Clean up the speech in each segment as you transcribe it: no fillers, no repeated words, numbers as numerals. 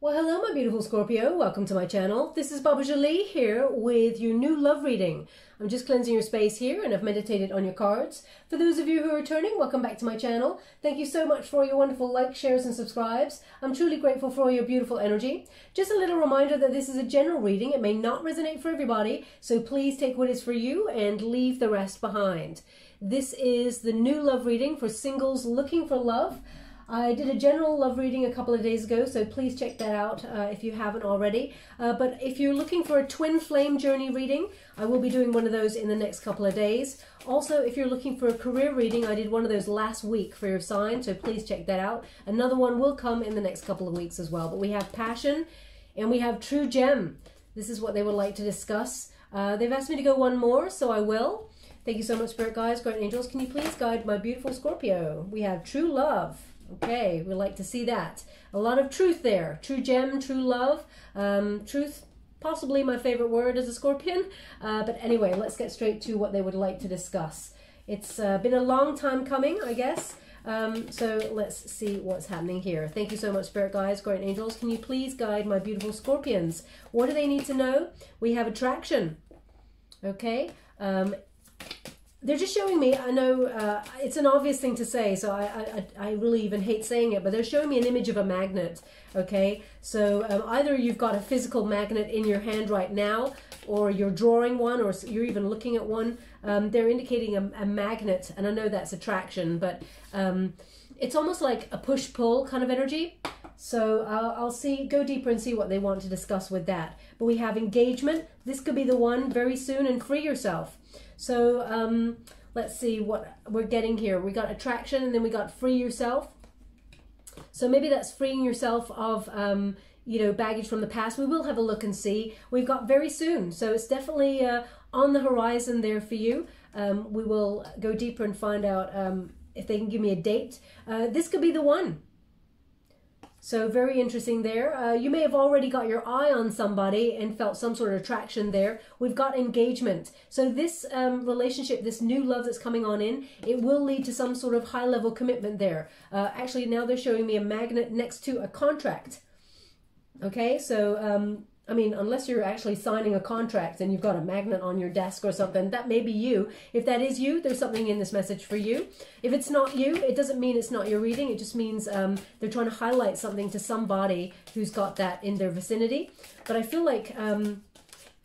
Well, hello, my beautiful Scorpio. Welcome to my channel. This is Baba Jolie here with your new love reading. I'm just cleansing your space here and I've meditated on your cards. For those of you who are returning, welcome back to my channel. Thank you so much for your wonderful likes, shares and subscribes. I'm truly grateful for all your beautiful energy. Just a little reminder that this is a general reading. It may not resonate for everybody, so please take what is for you and leave the rest behind. This is the new love reading for singles looking for love. I did a general love reading a couple of days ago, so please check that out if you haven't already. But if you're looking for a twin flame journey reading, I will be doing one of those in the next couple of days. Also, if you're looking for a career reading, I did one of those last week for your sign, so please check that out. Another one will come in the next couple of weeks as well. But we have passion and we have true gem. This is what they would like to discuss. They've asked me to go one more, so I will. Thank you so much, Spirit Guides, Great Angels. Can you please guide my beautiful Scorpio? We have true love. Okay, we like to see that. A lot of truth there. True gem, true love. Truth, possibly my favorite word as a Scorpion. But anyway, let's get straight to what they would like to discuss. It's been a long time coming, I guess. So let's see what's happening here. Thank you so much, Spirit Guides, Great Angels. Can you please guide my beautiful Scorpions? What do they need to know? We have attraction. Okay. They're just showing me, I know it's an obvious thing to say, so I really even hate saying it, but they're showing me an image of a magnet, okay? So either you've got a physical magnet in your hand right now, or you're drawing one, or you're even looking at one. They're indicating a magnet, and I know that's attraction, but it's almost like a push-pull kind of energy. So I'll go deeper and see what they want to discuss with that. But we have engagement. This could be the one very soon, and free yourself. So let's see what we're getting here. We got attraction and then we got free yourself. So maybe that's freeing yourself of, you know, baggage from the past. We will have a look and see. We've got very soon. So it's definitely on the horizon there for you. We will go deeper and find out if they can give me a date. This could be the one. So very interesting there. You may have already got your eye on somebody and felt some sort of attraction there. We've got engagement. So this relationship, this new love that's coming on in, it will lead to some sort of high-level commitment there. Actually, now they're showing me a magnet next to a contract. Okay, so I mean, unless you're actually signing a contract and you've got a magnet on your desk or something, that may be you. If that is you, there's something in this message for you. If it's not you, it doesn't mean it's not your reading. It just means they're trying to highlight something to somebody who's got that in their vicinity. But I feel like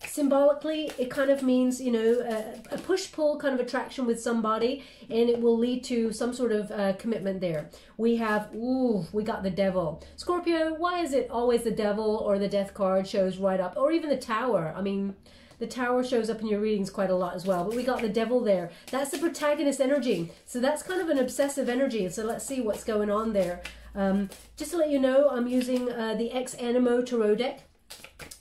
symbolically, it kind of means, you know, a push-pull kind of attraction with somebody, and it will lead to some sort of commitment there. We have, we got the Devil. Scorpio, why is it always the Devil or the Death card shows right up, or even the Tower? I mean, the Tower shows up in your readings quite a lot as well, but we got the Devil there. That's the protagonist energy. So that's kind of an obsessive energy. So let's see what's going on there. Just to let you know, I'm using the Ex Animo Tarot deck.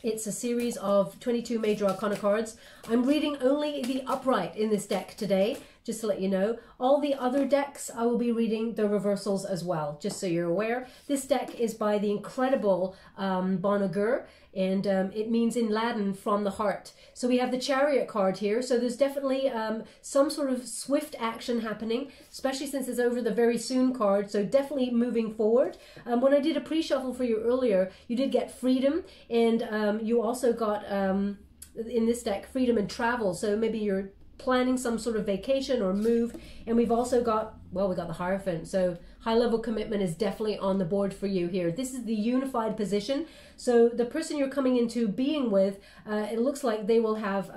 It's a series of 22 major arcana cards. I'm reading only the upright in this deck today, just to let you know. All the other decks, I will be reading the reversals as well, just so you're aware. This deck is by the incredible Bonagur, and it means in Latin, from the heart. So we have the Chariot card here, so there's definitely some sort of swift action happening, especially since it's over the very soon card, so definitely moving forward. When I did a pre-shuffle for you earlier, you did get freedom, and you also got, in this deck, freedom and travel, so maybe you're planning some sort of vacation or move. And we've also got, well, we got the Hierophant, so high-level commitment is definitely on the board for you here. This is the unified position, so the person you're coming into being with, it looks like they will have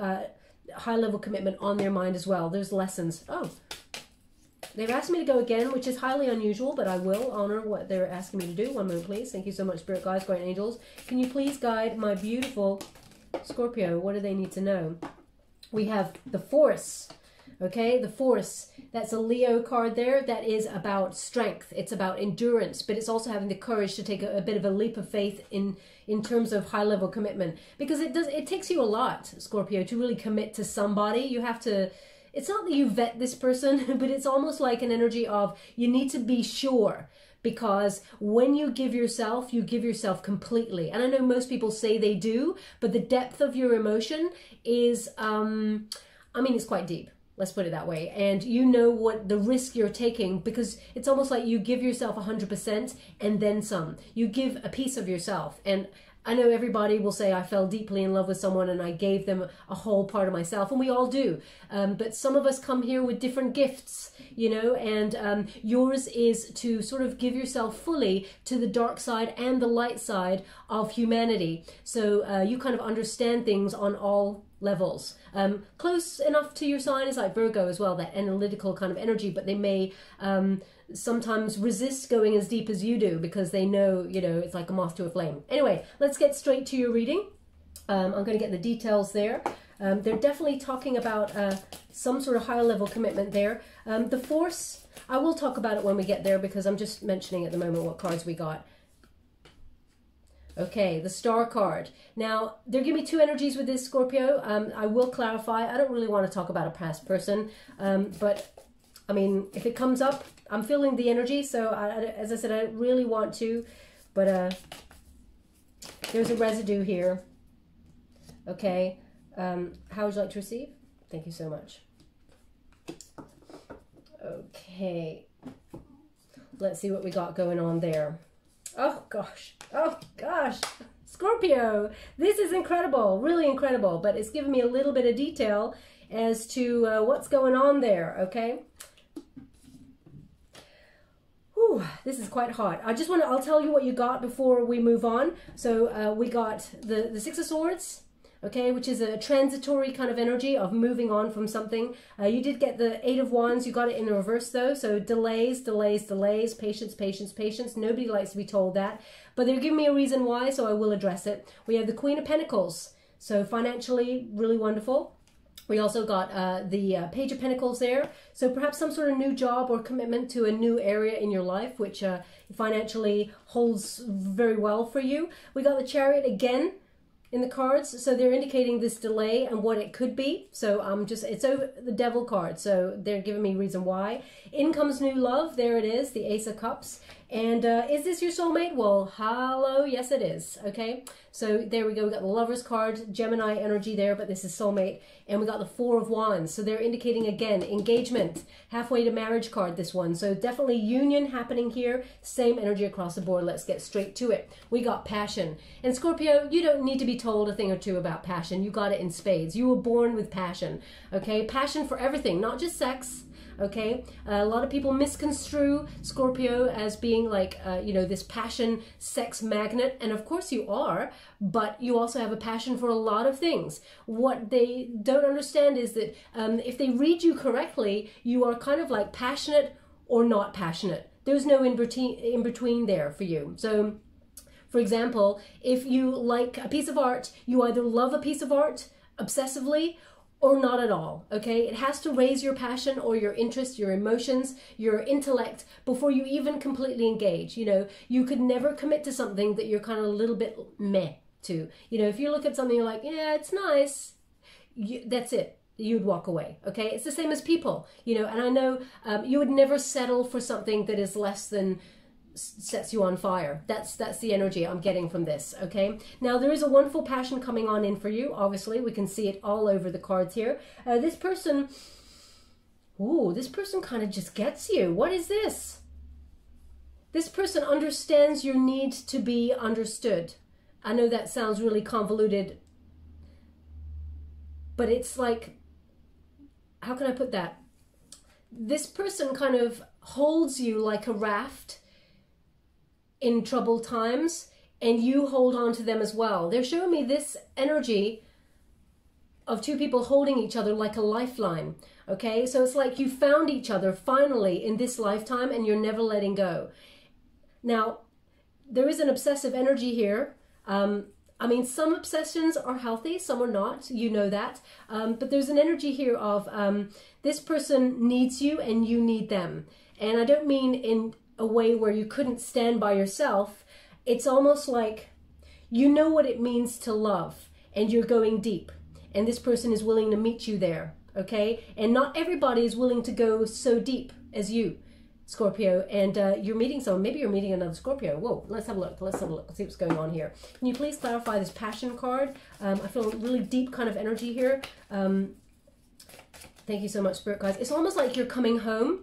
high-level commitment on their mind as well. There's lessons. Oh, they've asked me to go again, which is highly unusual, but I will honor what they're asking me to do. One moment, please. Thank you so much, Spirit Guides, Great Angels. Can you please guide my beautiful Scorpio? What do they need to know? We have the Force, okay? The Force, that's a Leo card there. That is about strength. It's about endurance, but it's also having the courage to take a bit of a leap of faith in terms of high-level commitment. Because it takes you a lot, Scorpio, to really commit to somebody. You have to, it's not that you vet this person, but it's almost like an energy of you need to be sure. Because when you give yourself completely. And I know most people say they do, but the depth of your emotion is, I mean, it's quite deep. Let's put it that way. And you know what the risk you're taking, because it's almost like you give yourself 100% and then some. You give a piece of yourself. And I know everybody will say, I fell deeply in love with someone and I gave them a whole part of myself, and we all do. But some of us come here with different gifts, you know, and yours is to sort of give yourself fully to the dark side and the light side of humanity. So you kind of understand things on all levels. Close enough to your sign is like Virgo as well, that analytical kind of energy, but they may sometimes resist going as deep as you do because they know, you know, it's like a moth to a flame. Anyway, let's get straight to your reading. I'm going to get the details there. They're definitely talking about some sort of higher level commitment there. The Force, I will talk about it when we get there because I'm just mentioning at the moment what cards we got. Okay, the Star card. Now, they're giving me two energies with this, Scorpio. I will clarify. I don't really want to talk about a past person, but I mean, if it comes up, I'm feeling the energy. So, as I said, I don't really want to, but there's a residue here. Okay, how would you like to receive? Thank you so much. Okay, let's see what we got going on there. Oh gosh, oh gosh, Scorpio, this is incredible, really incredible, but it's given me a little bit of detail as to what's going on there, okay? Whew, this is quite hot. I'll tell you what you got before we move on. So we got the Six of Swords, okay, which is a transitory kind of energy of moving on from something. You did get the Eight of Wands. You got it in the reverse though. So delays, delays, delays, patience, patience, patience. Nobody likes to be told that. But they're giving me a reason why, so I will address it. We have the Queen of Pentacles. So financially, really wonderful. We also got the Page of Pentacles there. So perhaps some sort of new job or commitment to a new area in your life, which financially holds very well for you. We got the Chariot again in the cards, so they're indicating this delay and what it could be. So it's over the Devil card, so they're giving me reason why. In comes new love. There it is, the Ace of Cups. And is this your soulmate? Well, hello, yes it is. Okay, so there we go. We got the Lovers card, Gemini energy there, but this is soulmate. And we got the Four of Wands, so they're indicating again engagement, halfway to marriage card, this one. So definitely union happening here. Same energy across the board. Let's get straight to it. We got passion. And Scorpio, you don't need to be told a thing or two about passion. You got it in spades. You were born with passion. Okay, passion for everything, not just sex. Okay, a lot of people misconstrue Scorpio as being like, you know, this passion sex magnet. And of course you are, but you also have a passion for a lot of things. What they don't understand is that if they read you correctly, you are kind of like passionate or not passionate. There's no in between there for you. So, for example, if you like a piece of art, you either love a piece of art obsessively or not at all, okay? It has to raise your passion or your interest, your emotions, your intellect before you even completely engage. You know, you could never commit to something that you're kind of a little bit meh to. You know, if you look at something, you're like, yeah, it's nice, that's it. You'd walk away, okay? It's the same as people, you know, and I know you would never settle for something that is less than sets you on fire. That's the energy I'm getting from this, okay? Now, there is a wonderful passion coming on in for you. Obviously, we can see it all over the cards here. This person kind of just gets you. What is this? This person understands your need to be understood. I know that sounds really convoluted, but it's like, how can I put that? This person kind of holds you like a raft in troubled times, and you hold on to them as well. They're showing me this energy of two people holding each other like a lifeline, okay? So it's like you found each other finally in this lifetime and you're never letting go. Now, there is an obsessive energy here. I mean, some obsessions are healthy, some are not, you know that. But there's an energy here of this person needs you and you need them. And I don't mean in a way where you couldn't stand by yourself. It's almost like you know what it means to love and you're going deep. And this person is willing to meet you there, okay? And not everybody is willing to go so deep as you, Scorpio. And you're meeting someone. Maybe you're meeting another Scorpio. Whoa, let's have a look. Let's have a look. Let's see what's going on here. Can you please clarify this passion card? I feel a really deep kind of energy here. Thank you so much, Spirit guys. It's almost like you're coming home.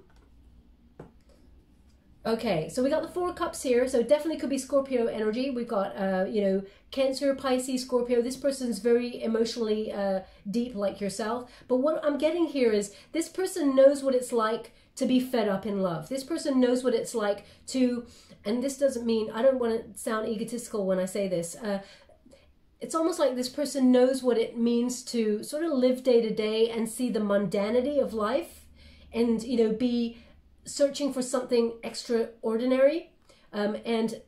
Okay, so we got the Four of Cups here, so definitely could be Scorpio energy. We've got, you know, Cancer, Pisces, Scorpio. This person's very emotionally deep like yourself. But what I'm getting here is this person knows what it's like to be fed up in love. This person knows what it's like to, and this doesn't mean, I don't want to sound egotistical when I say this. It's almost like this person knows what it means to sort of live day to day and see the mundanity of life and, you know, be searching for something extraordinary. And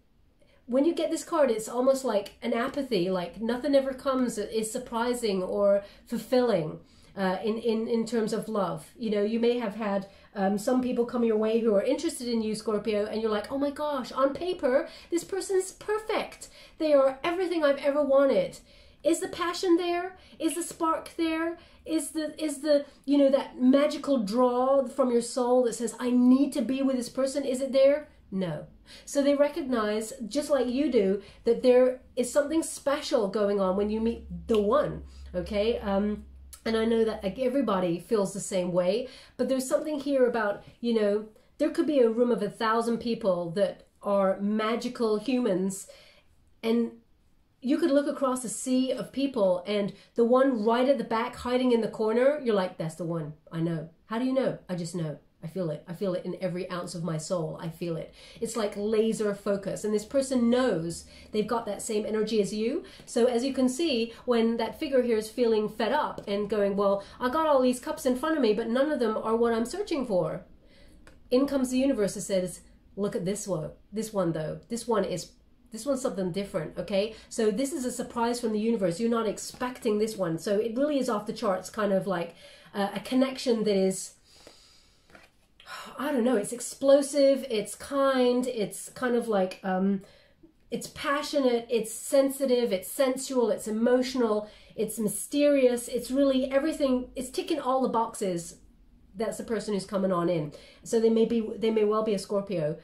when you get this card, it's almost like an apathy, like nothing ever comes that is surprising or fulfilling in terms of love. You know, you may have had some people come your way who are interested in you, Scorpio, and you're like, oh my gosh, on paper, this person's perfect. They are everything I've ever wanted. Is the passion there? Is the spark there? Is the you know, that magical draw from your soul that says, I need to be with this person? Is it there? No. So they recognize, just like you do, that there is something special going on when you meet the one, okay? And I know that everybody feels the same way, but there's something here about, you know, there could be a room of 1,000 people that are magical humans, and you could look across a sea of people and the one right at the back hiding in the corner, you're like, that's the one. I know. How do you know? I just know. I feel it. I feel it in every ounce of my soul. I feel it. It's like laser focus. And this person knows they've got that same energy as you. So as you can see, when that figure here is feeling fed up and going, well, I got all these cups in front of me, but none of them are what I'm searching for. In comes the universe and says, look at this one. This one though. This one's something different, okay? So this is a surprise from the universe. You're not expecting this one. So it really is off the charts, kind of like a connection that is, I don't know, it's explosive, it's kind, it's kind of like, it's passionate, it's sensitive, it's sensual, it's emotional, it's mysterious, it's really everything, it's ticking all the boxes. That's the person who's coming on in. So they may well be a Scorpio.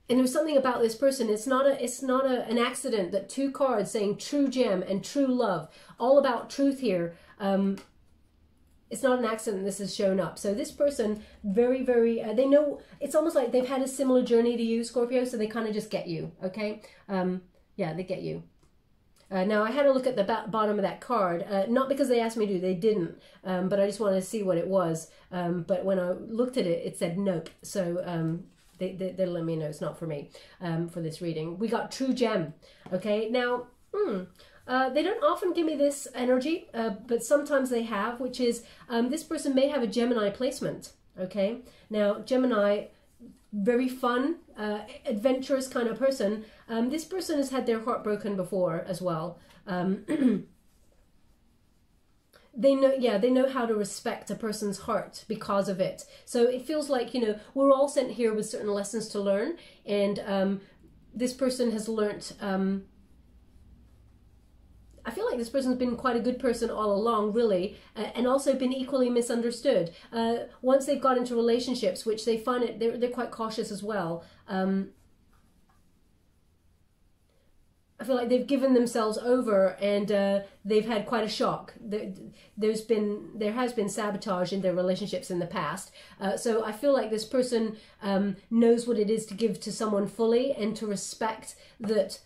And there's something about this person. It's not an accident that two cards saying true gem and true love, all about truth here. It's not an accident this has shown up. So this person, very, very, they know, it's almost like they've had a similar journey to you, Scorpio, so they kind of just get you, okay? Yeah, they get you. Now, I had a look at the bottom of that card, not because they asked me to, they didn't, but I just wanted to see what it was. But when I looked at it, it said nope. So they're letting me know it's not for me for this reading. We got true gem, okay? Now, they don't often give me this energy, but sometimes they have, which is this person may have a Gemini placement, okay? Now, Gemini, very fun, adventurous kind of person. This person has had their heart broken before as well. They know how to respect a person's heart because of it. So it feels like, you know, we're all sent here with certain lessons to learn, and this person has learnt. I feel like this person's been quite a good person all along, really, and also been equally misunderstood. Once they've got into relationships, which they find it, they're quite cautious as well. I feel like they've given themselves over, and they've had quite a shock. There has been sabotage in their relationships in the past. So I feel like this person knows what it is to give to someone fully and to respect that.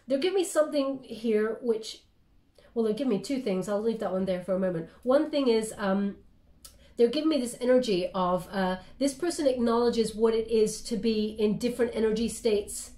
They're giving me something here, which, well, they're giving me two things. I'll leave that one there for a moment. One thing is they're giving me this energy of this person acknowledges what it is to be in different energy states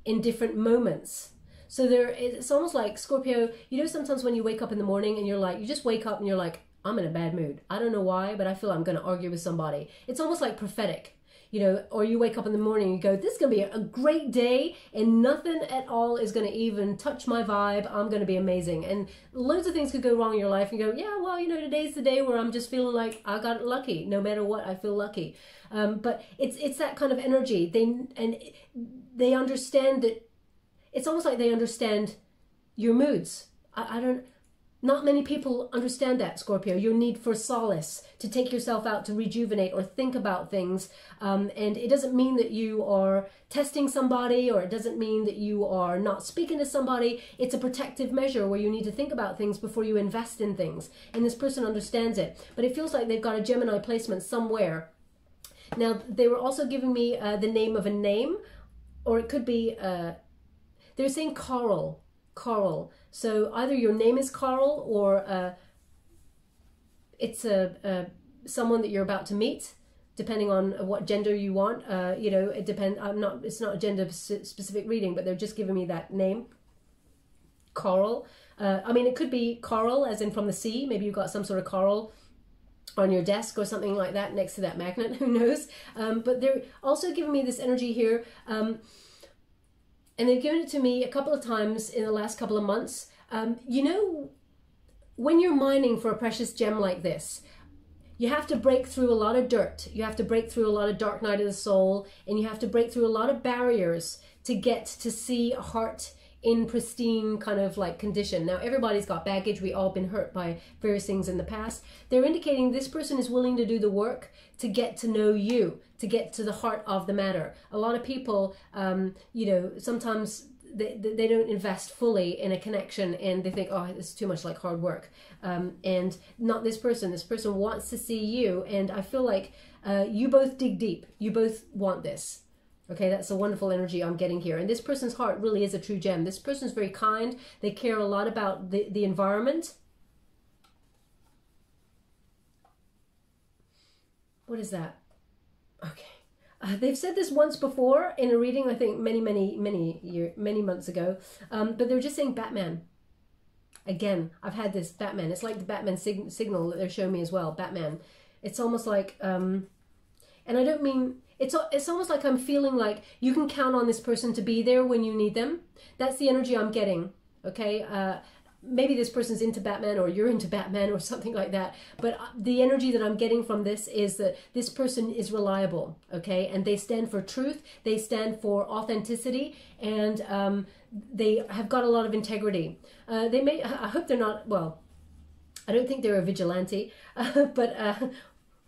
in different moments. So it's almost like, Scorpio, you know, sometimes when you wake up in the morning and you're like, you just wake up and you're like, I'm in a bad mood. I don't know why, but I feel I'm going to argue with somebody. It's almost like prophetic. You know, or you wake up in the morning and you go, this is going to be a great day and nothing at all is going to even touch my vibe. I'm going to be amazing. And loads of things could go wrong in your life and you go, yeah, well, you know, today's the day where I'm just feeling like I got lucky. No matter what, I feel lucky. But it's that kind of energy. They understand that, it's almost like they understand your moods. Not many people understand that, Scorpio, your need for solace, to take yourself out to rejuvenate or think about things. And it doesn't mean that you are testing somebody, or it doesn't mean that you are not speaking to somebody. It's a protective measure where you need to think about things before you invest in things. And this person understands it. But it feels like they've got a Gemini placement somewhere. Now, they were also giving me the name of a name, or it could be, they're saying Coral. Coral. So either your name is Coral, or it's someone that you're about to meet, depending on what gender you want. You know, it depends. It's not a gender specific reading, but they're just giving me that name, Coral. I mean, it could be coral, as in from the sea. Maybe you've got some sort of coral on your desk or something like that next to that magnet. Who knows? But they're also giving me this energy here. And they've given it to me a couple of times in the last couple of months. You know, when you're mining for a precious gem like this, you have to break through a lot of dirt. You have to break through a lot of dark night of the soul, and you have to break through a lot of barriers to get to see a heart in pristine kind of like condition. Now, everybody's got baggage. We all been hurt by various things in the past. They're indicating this person is willing to do the work to get to know you, to get to the heart of the matter. A lot of people, you know, sometimes they don't invest fully in a connection, and they think, oh, it's too much like hard work. And not this person. This person wants to see you, and I feel like you both dig deep. You both want this. Okay, that's a wonderful energy I'm getting here. And this person's heart really is a true gem. This person's very kind. They care a lot about the environment. What is that? Okay. They've said this once before in a reading, I think many months ago. But they were just saying Batman. Again, I've had this Batman. It's like the Batman signal that they're showing me as well. Batman. It's almost like, and I don't mean... It's almost like I'm feeling like you can count on this person to be there when you need them. That's the energy I'm getting, okay? Maybe this person's into Batman, or you're into Batman, or something like that. But the energy that I'm getting from this is that this person is reliable, okay? And they stand for truth. They stand for authenticity. And they have got a lot of integrity. I hope they're not, well, I don't think they're a vigilante. But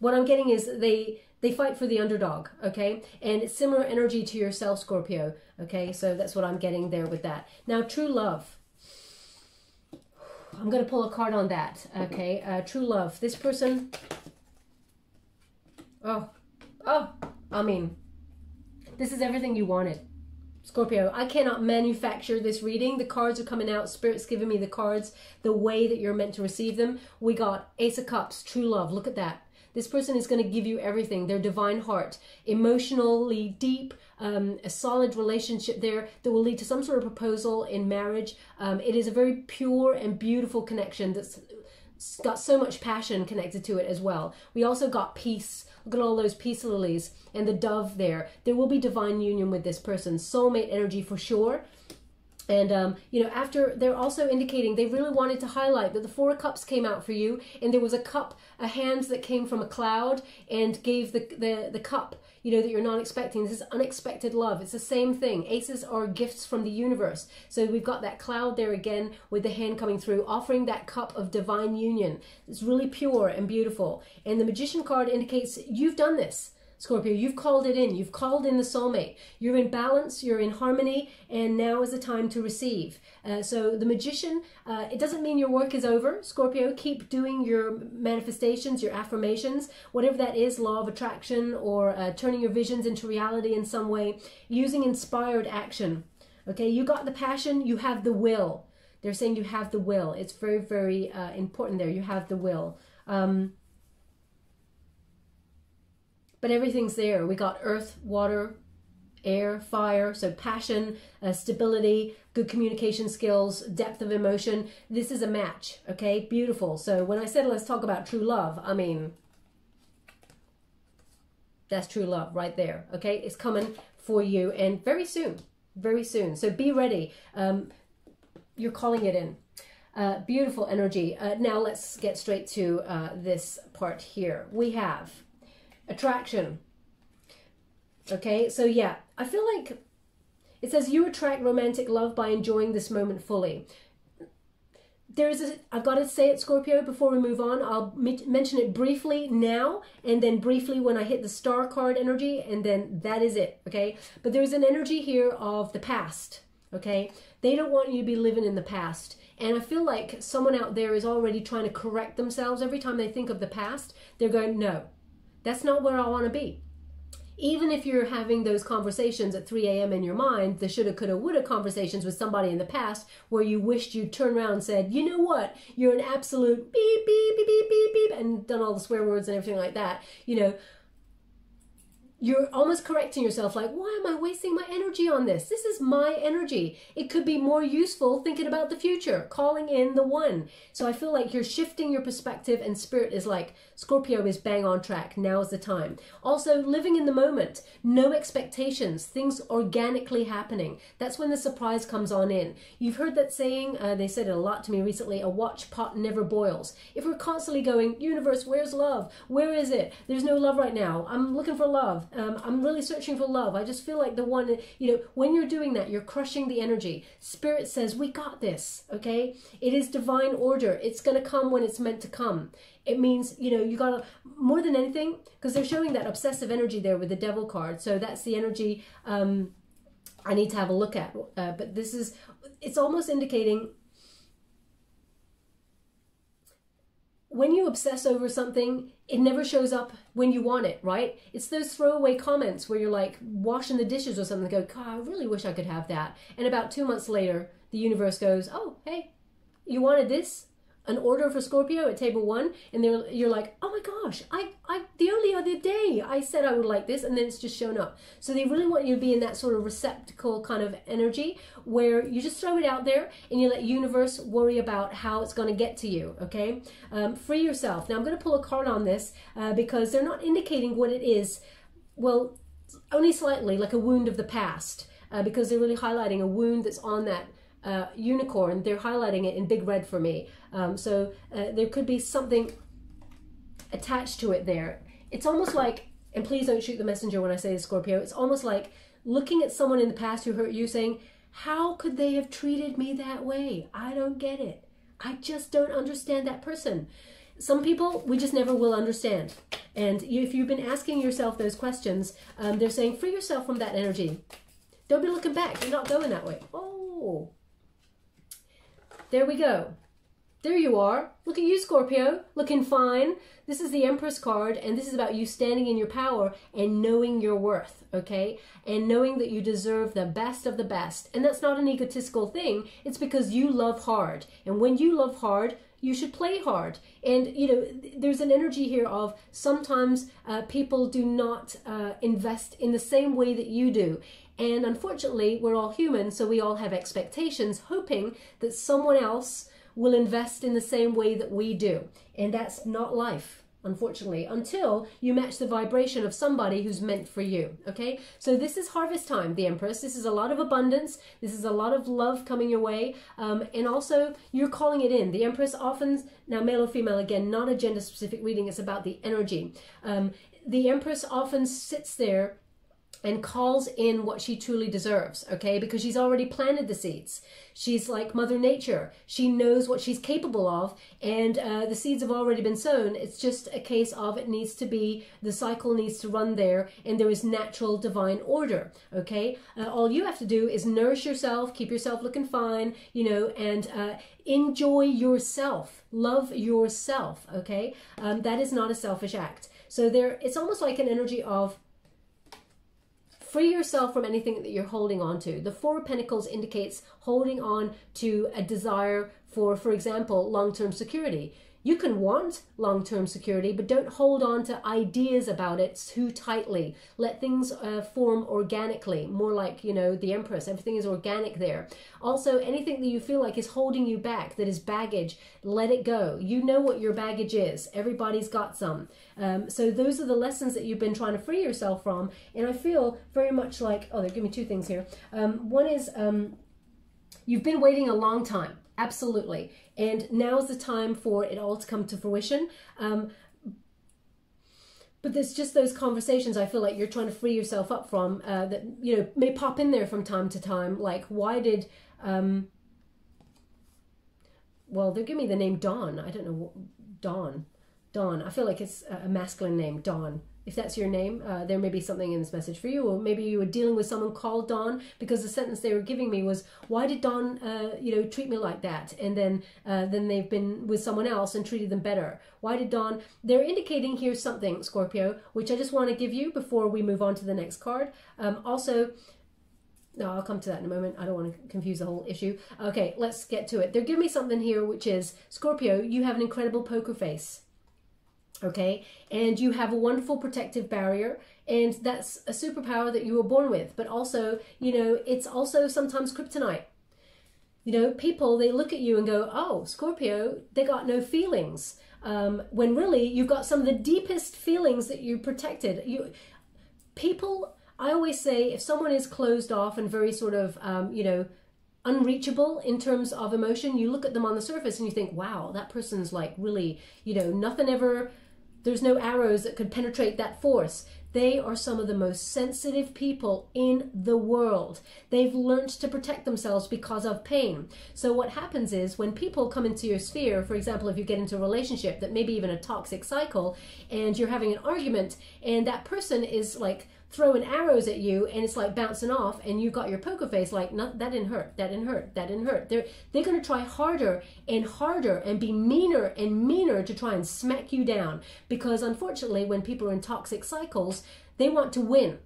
what I'm getting is they fight for the underdog, okay? And it's similar energy to yourself, Scorpio, okay? So that's what I'm getting there with that. Now, true love. I'm going to pull a card on that, okay? True love. This person... I mean, this is everything you wanted, Scorpio. I cannot manufacture this reading. The cards are coming out. Spirit's giving me the cards the way that you're meant to receive them. We got Ace of Cups, true love. Look at that. This person is going to give you everything, their divine heart, emotionally deep, a solid relationship there that will lead to some sort of proposal in marriage. It is a very pure and beautiful connection that's got so much passion connected to it as well. We also got peace. Look at all those peace lilies and the dove there. There will be divine union with this person, soulmate energy for sure. And, you know, after, they're also indicating they really wanted to highlight that the Four of Cups came out for you, and there was a cup, a hand that came from a cloud and gave the cup, you know, that you're not expecting. This is unexpected love. It's the same thing. Aces are gifts from the universe. So we've got that cloud there again with the hand coming through, offering that cup of divine union. It's really pure and beautiful. And the Magician card indicates you've done this. Scorpio, you've called it in. You've called in the soulmate. You're in balance. You're in harmony. And now is the time to receive. So the Magician, it doesn't mean your work is over. Scorpio, keep doing your manifestations, your affirmations, whatever that is, law of attraction, or turning your visions into reality in some way, using inspired action. Okay, you got the passion. You have the will. They're saying you have the will. It's very, very important there. You have the will. But everything's there. We got earth, water, air, fire. So passion, stability, good communication skills, depth of emotion. This is a match, okay? Beautiful. So when I said let's talk about true love, I mean, that's true love right there, okay? It's coming for you, and very soon, very soon. So be ready. You're calling it in. Beautiful energy. Now let's get straight to this part here. We have attraction. Okay, so yeah, I feel like it says you attract romantic love by enjoying this moment fully. I've got to say it, Scorpio, before we move on. I'll mention it briefly now, and then briefly when I hit the star card energy, and then that is it, okay? But there's an energy here of the past, okay? They don't want you to be living in the past. And I feel like someone out there is already trying to correct themselves. Every time they think of the past, they're going, no, that's not where I want to be. Even if you're having those conversations at 3 a.m. in your mind, the shoulda, coulda, woulda conversations with somebody in the past where you wished you'd turn around and said, you know what, you're an absolute beep, beep, beep, beep, beep, beep, and done all the swear words and everything like that, you know, you're almost correcting yourself like, why am I wasting my energy on this? This is my energy. It could be more useful thinking about the future, calling in the one. So I feel like you're shifting your perspective, and spirit is like, Scorpio is bang on track. Now is the time. Also, living in the moment, no expectations, things organically happening. That's when the surprise comes on in. You've heard that saying, they said it a lot to me recently, a watch pot never boils. If we're constantly going, universe, where's love? Where is it? There's no love right now. I'm looking for love. I'm really searching for love. I just feel like the one, you know, when you're doing that, you're crushing the energy. Spirit says, we got this, okay? It is divine order. It's going to come when it's meant to come. It means, you know, you got to, more than anything, because they're showing that obsessive energy there with the devil card. So that's the energy I need to have a look at. But this is, it's almost indicating when you obsess over something, it never shows up when you want it, right? It's those throwaway comments where you're like washing the dishes or something, go, God, I really wish I could have that. And about 2 months later, the universe goes, oh, hey, you wanted this? An order for Scorpio at table 1, and you're like, oh my gosh, the only other day I said I would like this, and then it's just shown up. So they really want you to be in that sort of receptacle kind of energy where you just throw it out there and you let universe worry about how it's going to get to you, okay? Free yourself. Now I'm going to pull a card on this because they're not indicating what it is, well, only slightly, like a wound of the past, because they're really highlighting a wound that's on that unicorn. They're highlighting it in big red for me. So there could be something attached to it there. It's almost like, and please don't shoot the messenger when I say this, Scorpio, it's almost like looking at someone in the past who hurt you saying, how could they have treated me that way? I don't get it. I just don't understand that person. Some people, we just never will understand. And if you've been asking yourself those questions, they're saying, free yourself from that energy. Don't be looking back. You're not going that way. Oh. There we go. There you are. Look at you, Scorpio, looking fine. This is the Empress card, and this is about you standing in your power and knowing your worth, okay? And knowing that you deserve the best of the best. And that's not an egotistical thing. It's because you love hard. And when you love hard, you should play hard. And, you know, there's an energy here of sometimes people do not invest in the same way that you do. And unfortunately, we're all human, so we all have expectations, hoping that someone else will invest in the same way that we do. And that's not life, unfortunately, until you match the vibration of somebody who's meant for you, okay? So this is harvest time, the Empress. This is a lot of abundance. This is a lot of love coming your way. And also, you're calling it in. The Empress often, now male or female, again, not a gender-specific reading. It's about the energy. The Empress often sits there and calls in what she truly deserves, okay? Because she's already planted the seeds. She's like Mother Nature. She knows what she's capable of, and the seeds have already been sown. It's just a case of it needs to be, the cycle needs to run there, and there is natural divine order, okay? All you have to do is nourish yourself, keep yourself looking fine, you know, and enjoy yourself. Love yourself, okay? That is not a selfish act. So there, it's almost like an energy of free yourself from anything that you're holding on to. The Four of Pentacles indicates holding on to a desire for example, long-term security. You can want long-term security, but don't hold on to ideas about it too tightly. Let things form organically, more like, you know, the Empress. Everything is organic there. Also, anything that you feel like is holding you back, that is baggage, let it go. You know what your baggage is. Everybody's got some. So those are the lessons that you've been trying to free yourself from. And I feel very much like, oh, they're giving me two things here. One is you've been waiting a long time. Absolutely. And now's the time for it all to come to fruition. But there's just those conversations I feel like you're trying to free yourself up from that, you know, may pop in there from time to time. Like, why did well, they're giving me the name Dawn. I don't know, Dawn. Dawn. I feel like it's a masculine name, Dawn. If that's your name, there may be something in this message for you, or maybe you were dealing with someone called Dawn, because the sentence they were giving me was, why did Dawn, you know, treat me like that? And then they've been with someone else and treated them better. Why did Dawn? They're indicating here something, Scorpio, which I just want to give you before we move on to the next card. Also, no, I'll come to that in a moment. I don't want to confuse the whole issue. Okay, let's get to it. They're giving me something here, which is, Scorpio, you have an incredible poker face. Okay, and you have a wonderful protective barrier, and that's a superpower that you were born with. But also, you know, it's also sometimes kryptonite. You know, people, they look at you and go, oh, Scorpio, they got no feelings. When really you've got some of the deepest feelings that you protected. People, I always say, if someone is closed off and very sort of, you know, unreachable in terms of emotion, you look at them on the surface and you think, wow, that person's like really, you know, nothing ever, there's no arrows that could penetrate that force. They are some of the most sensitive people in the world. They've learned to protect themselves because of pain. So what happens is when people come into your sphere, for example, if you get into a relationship that maybe even a toxic cycle, and you're having an argument and that person is like throwing arrows at you and it's like bouncing off, and you got your poker face like, no, that didn't hurt, that didn't hurt, that didn't hurt. They're going to try harder and be meaner and meaner to try and smack you down, because unfortunately when people are in toxic cycles, they want to win.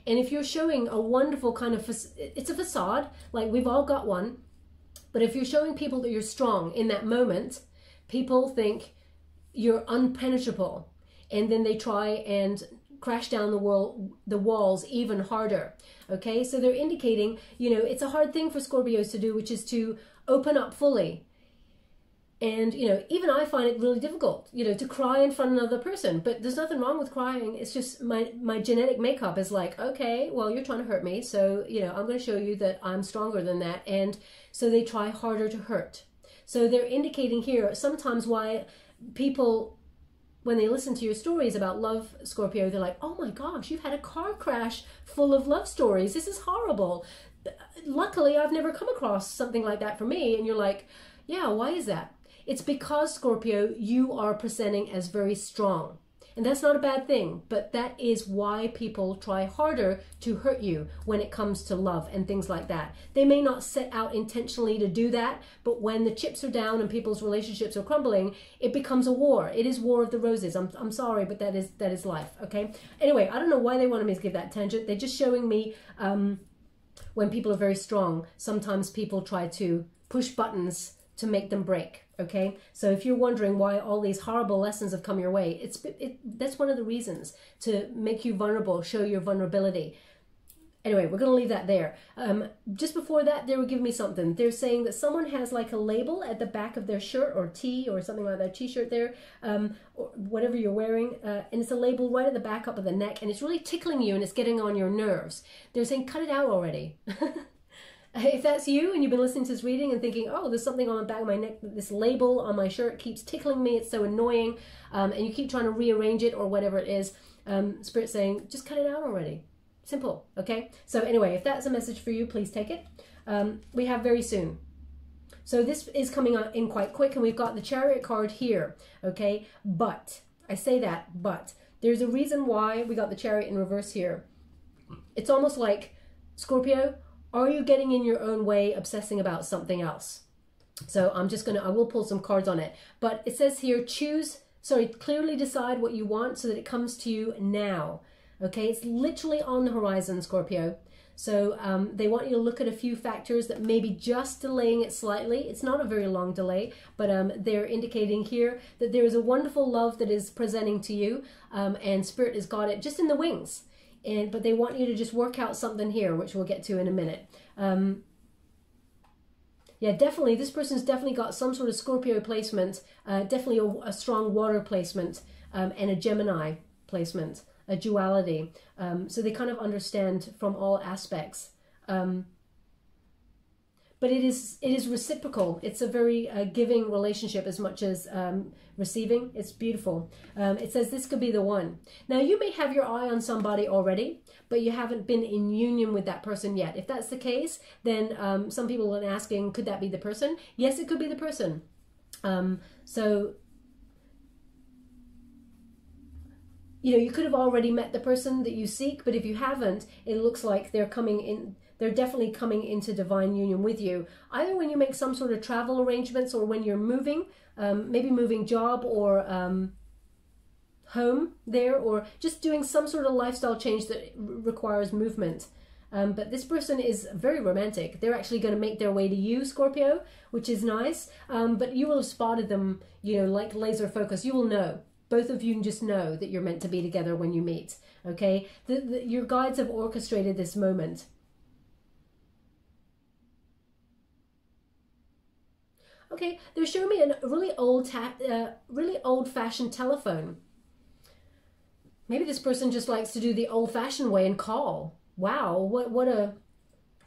And if you're showing a wonderful kind of, it's a facade, like we've all got one, but if you're showing people that you're strong in that moment, people think you're unpenetrable, and then they try and crash down the walls even harder. Okay, so they're indicating, you know, it's a hard thing for Scorpios to do, which is to open up fully. And, you know, even I find it really difficult, you know, to cry in front of another person. But there's nothing wrong with crying. It's just my genetic makeup is like, okay, well, you're trying to hurt me, so, you know, I'm going to show you that I'm stronger than that. And so they try harder to hurt. So they're indicating here sometimes why people, when they listen to your stories about love, Scorpio, they're like, oh my gosh, you've had a car crash full of love stories. This is horrible. Luckily, I've never come across something like that for me. And you're like, yeah, why is that? It's because, Scorpio, you are presenting as very strong. And that's not a bad thing, but that is why people try harder to hurt you when it comes to love and things like that. They may not set out intentionally to do that, but when the chips are down and people's relationships are crumbling, it becomes a war. It is War of the Roses. I'm sorry, but that is life, okay? Anyway, I don't know why they wanted me to give that tangent. They're just showing me when people are very strong, sometimes people try to push buttons to make them break. Okay, so if you're wondering why all these horrible lessons have come your way, that's one of the reasons, to make you vulnerable, show your vulnerability. Anyway, we're going to leave that there. Just before that, they were giving me something. They're saying that someone has like a label at the back of their shirt or tee or something like that, t-shirt there, or whatever you're wearing, and it's a label right at the back up of the neck, and it's really tickling you and it's getting on your nerves. They're saying, cut it out already. If that's you and you've been listening to this reading and thinking, oh, there's something on the back of my neck, this label on my shirt keeps tickling me, it's so annoying, and you keep trying to rearrange it or whatever it is, Spirit's saying, just cut it out already. Simple, okay? So anyway, if that's a message for you, please take it. We have very soon. So this is coming in quite quick, and we've got the Chariot card here, okay? But, I say that, but, there's a reason why we got the Chariot in reverse here. It's almost like, Scorpio, are you getting in your own way, obsessing about something else? So I will pull some cards on it. But it says here, clearly decide what you want so that it comes to you now. Okay, it's literally on the horizon, Scorpio. So they want you to look at a few factors that may be just delaying it slightly. It's not a very long delay, but they're indicating here that there is a wonderful love that is presenting to you, and Spirit has got it just in the wings. But they want you to just work out something here, which we'll get to in a minute. Yeah, definitely, this person's definitely got some sort of Scorpio placement, definitely a strong water placement, and a Gemini placement, a duality. So they kind of understand from all aspects. But it is reciprocal. It's a very giving relationship as much as receiving. It's beautiful. It says this could be the one. Now, you may have your eye on somebody already, but you haven't been in union with that person yet. If that's the case, then some people are asking, could that be the person? Yes, it could be the person. So, you know, you could have already met the person that you seek, but if you haven't, it looks like they're coming in. They're definitely coming into divine union with you, either when you make some sort of travel arrangements or when you're moving, maybe moving job or home there, or just doing some sort of lifestyle change that requires movement. But this person is very romantic. They're actually going to make their way to you, Scorpio, which is nice. But you will have spotted them, you know, like laser focus. You will know. Both of you just know that you're meant to be together when you meet. Okay? Your guides have orchestrated this moment. Okay, they're showing me a really old-fashioned telephone. Maybe this person just likes to do the old-fashioned way and call. Wow, what a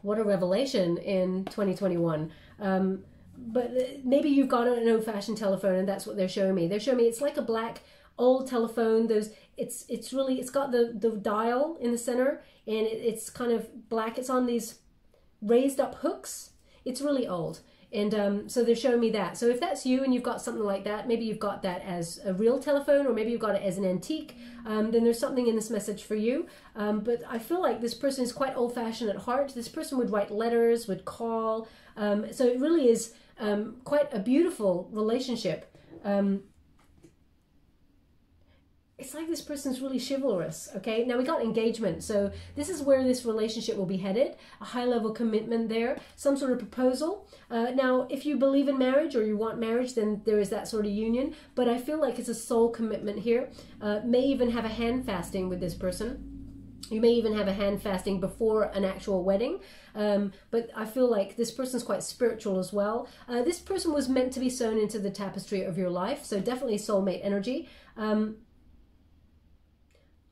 revelation in 2021. But maybe you've got an old-fashioned telephone, and that's what they're showing me. They're showing me it's like a black old telephone. It's got the dial in the center, and it's kind of black. It's on these raised up hooks. It's really old. And so they're showing me that. So if that's you and you've got something like that, maybe you've got that as a real telephone, or maybe you've got it as an antique, then there's something in this message for you. But I feel like this person is quite old-fashioned at heart. This person would write letters, would call. So it really is quite a beautiful relationship. It's like this person's really chivalrous, okay? Now we got engagement, so this is where this relationship will be headed. A high-level commitment there, some sort of proposal. Now, if you believe in marriage or you want marriage, then there is that sort of union. But I feel like it's a soul commitment here. May even have a hand fasting with this person. You may even have a hand fasting before an actual wedding. But I feel like this person's quite spiritual as well. This person was meant to be sewn into the tapestry of your life, so definitely soulmate energy.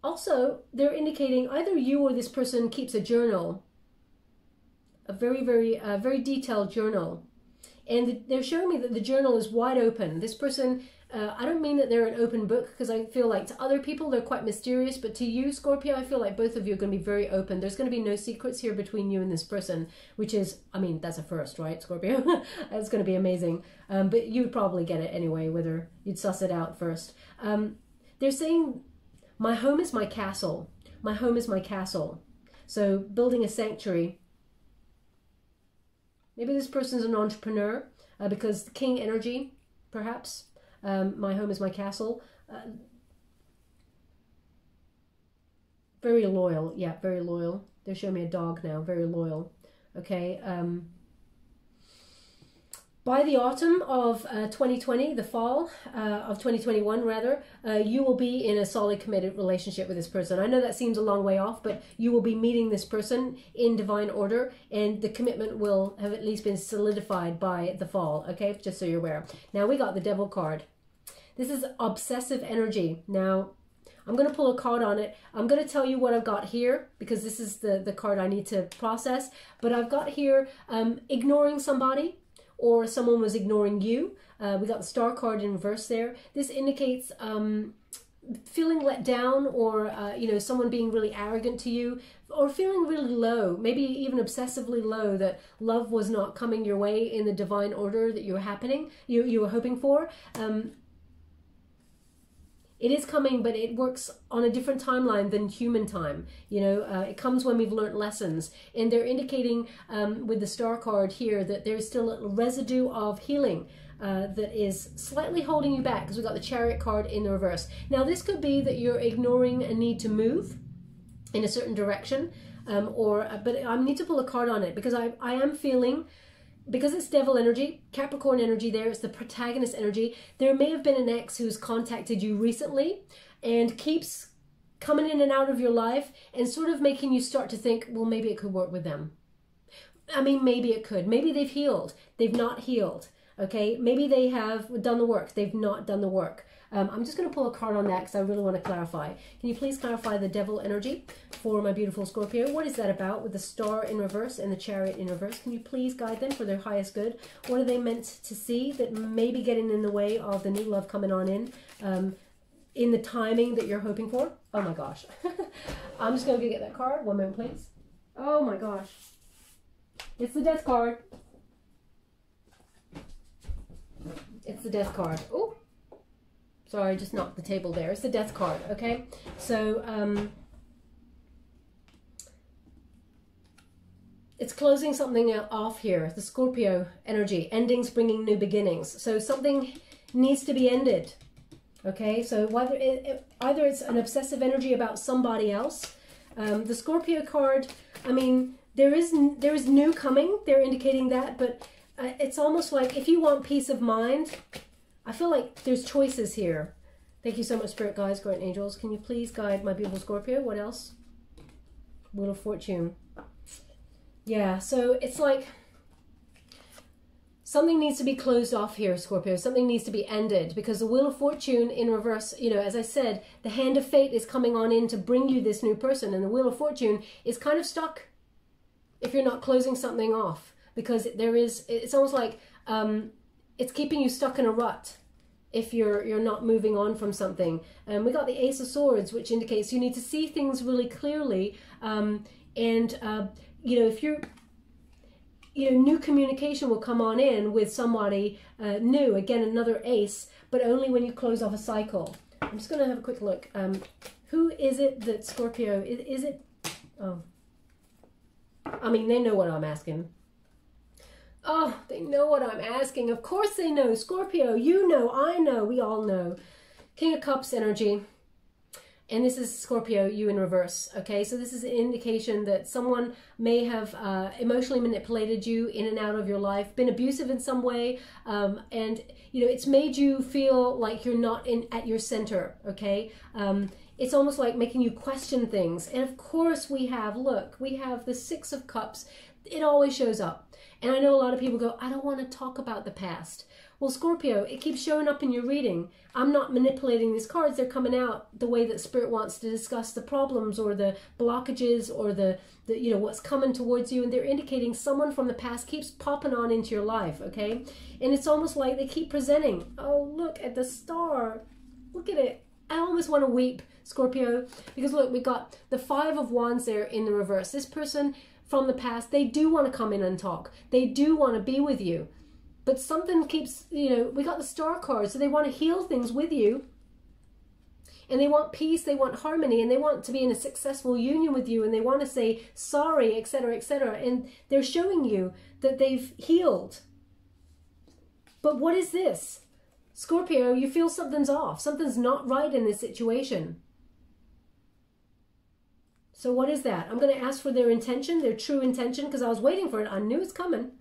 Also, they're indicating either you or this person keeps a journal, a very detailed journal. And they're showing me that the journal is wide open. This person, I don't mean that they're an open book, because I feel like to other people they're quite mysterious, but to you, Scorpio, I feel like both of you are going to be very open. There's going to be no secrets here between you and this person, which is, I mean, that's a first, right, Scorpio? That's going to be amazing. But you would probably get it anyway, whether you'd suss it out first. They're saying, my home is my castle. My home is my castle. So building a sanctuary. Maybe this person's an entrepreneur because king energy, perhaps. My home is my castle. Very loyal. Yeah, very loyal. They're showing me a dog now. Very loyal. Okay. By the autumn of 2020, the fall of 2021 rather, you will be in a solid committed relationship with this person. I know that seems a long way off, but you will be meeting this person in divine order, and the commitment will have at least been solidified by the fall, okay? Just so you're aware. Now we got the Devil card. This is obsessive energy. Now, I'm going to pull a card on it. I'm going to tell you what I've got here, because this is the card I need to process. But I've got here ignoring somebody, or someone was ignoring you. We got the Star card in reverse there. This indicates feeling let down, or you know, someone being really arrogant to you, or feeling really low, maybe even obsessively low, that love was not coming your way in the divine order that you were hoping for. It is coming, but it works on a different timeline than human time. You know, it comes when we've learned lessons. And they're indicating with the Star card here that there's still a residue of healing that is slightly holding you back, because we've got the Chariot card in the reverse. Now, this could be that you're ignoring a need to move in a certain direction, but I need to pull a card on it, because I am feeling, because it's Devil energy, Capricorn energy there, it's the protagonist energy. There may have been an ex who's contacted you recently and keeps coming in and out of your life and sort of making you start to think, well, maybe it could work with them. I mean, maybe it could. Maybe they've healed. They've not healed. Okay, maybe they have done the work. They've not done the work. I'm just going to pull a card on that because I really want to clarify. Can you please clarify the Devil energy for my beautiful Scorpio? What is that about with the Star in reverse and the Chariot in reverse? Can you please guide them for their highest good? What are they meant to see that may be getting in the way of the new love coming on in the timing that you're hoping for? Oh my gosh. I'm just going to go get that card. One moment, please. Oh my gosh. It's the Death card. It's the Death card. Oh, sorry, I just knocked the table there. It's the Death card, okay? So, it's closing something off here. The Scorpio energy. Endings bringing new beginnings. So something needs to be ended, okay? So whether either it's an obsessive energy about somebody else. The Scorpio card, I mean, there is new coming. They're indicating that, but it's almost like if you want peace of mind, I feel like there's choices here. Thank you so much, Spirit Guides, Guardian Angels. Can you please guide my beautiful Scorpio? What else? Wheel of Fortune. Yeah, so it's like something needs to be closed off here, Scorpio. Something needs to be ended because the Wheel of Fortune in reverse, you know, as I said, the hand of fate is coming on in to bring you this new person, and the Wheel of Fortune is kind of stuck if you're not closing something off, because it's almost like it's keeping you stuck in a rut if you're not moving on from something. We got the Ace of Swords, which indicates you need to see things really clearly, you know, if you're, you know, new communication will come on in with somebody new. Again, another ace, but only when you close off a cycle. I'm just going to have a quick look. Who is it that Scorpio, is it, oh, I mean, they know what I'm asking. Oh, they know what I'm asking. Of course they know. Scorpio, you know, I know, we all know. King of Cups energy. And this is Scorpio, you in reverse, okay? So this is an indication that someone may have emotionally manipulated you in and out of your life, been abusive in some way, and, you know, it's made you feel like you're not at your center, okay? It's almost like making you question things. And of course we have, look, we have the Six of Cups. It always shows up. And I know a lot of people go, I don't want to talk about the past. Well, Scorpio, it keeps showing up in your reading. I'm not manipulating these cards. They're coming out the way that Spirit wants to discuss the problems or the blockages or the you know, what's coming towards you. And they're indicating someone from the past keeps popping on into your life, okay? And it's almost like they keep presenting. Oh, look at the star. Look at it. I almost want to weep, Scorpio, because look, we got the Five of Wands there in the reverse. This person from the past, they do want to come in and talk. They do want to be with you. But something keeps, you know, we got the Star card, so they want to heal things with you. And they want peace, they want harmony, and they want to be in a successful union with you, and they want to say sorry, etc., etc. And they're showing you that they've healed. But what is this? Scorpio, you feel something's off. Something's not right in this situation. So what is that? I'm going to ask for their intention, their true intention, because I was waiting for it. I knew it's coming.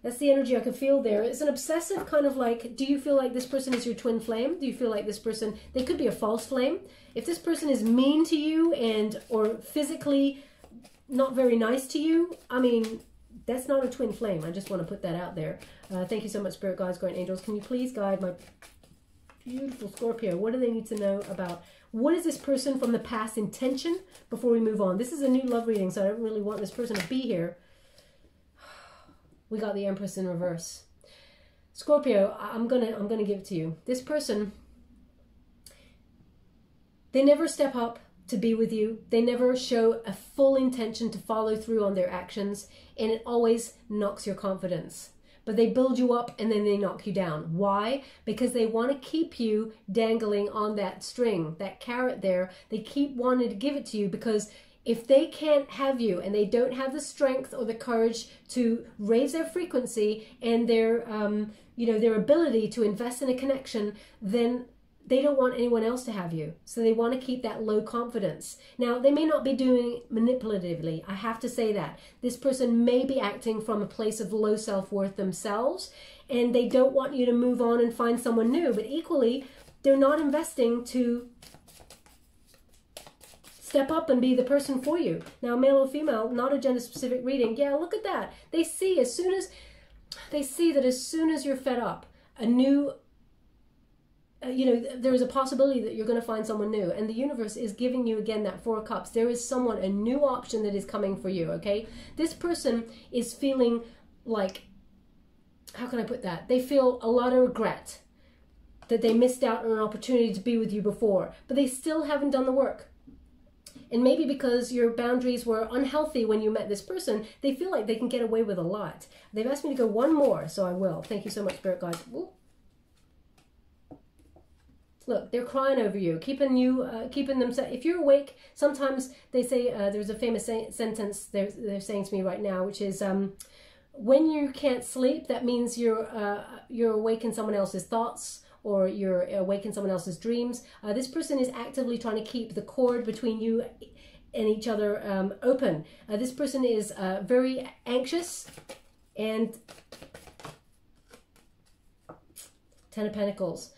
That's the energy I could feel there. It's an obsessive kind of like, do you feel like this person is your twin flame? Do you feel like this person, they could be a false flame. If this person is mean to you and or physically not very nice to you, I mean, that's not a twin flame. I just want to put that out there. Thank you so much, Spirit Guides, Guardian Angels. Can you please guide my beautiful Scorpio? What do they need to know about? What is this person from the past intention before we move on? This is a new love reading, so I don't really want this person to be here. We got the Empress in reverse. Scorpio, I'm gonna give it to you. This person, they never step up to be with you. They never show a full intention to follow through on their actions, and it always knocks your confidence. But they build you up and then they knock you down. Why? Because they want to keep you dangling on that string, that carrot there. They keep wanting to give it to you because if they can't have you and they don't have the strength or the courage to raise their frequency and their, you know, their ability to invest in a connection, then they don't want anyone else to have you. So they want to keep that low confidence. Now, they may not be doing it manipulatively. I have to say that. This person may be acting from a place of low self-worth themselves, and they don't want you to move on and find someone new. But equally, they're not investing to step up and be the person for you. Now, male or female, not a gender-specific reading. Yeah, look at that. They see that as soon as you're fed up, a new you know, there is a possibility that you're going to find someone new, and the universe is giving you again that Four of Cups. There is someone, a new option that is coming for you, okay? This person is feeling like, how can I put that? They feel a lot of regret that they missed out on an opportunity to be with you before, but they still haven't done the work. And maybe because your boundaries were unhealthy when you met this person, they feel like they can get away with a lot. They've asked me to go one more, so I will. Thank you so much, Spirit Guides. Ooh. Look, they're crying over you, keeping them. If you're awake, sometimes they say there's a famous sentence they're saying to me right now, which is when you can't sleep, that means you're awake in someone else's thoughts, or you're awake in someone else's dreams. This person is actively trying to keep the cord between you and each other open. This person is very anxious, and Ten of Pentacles.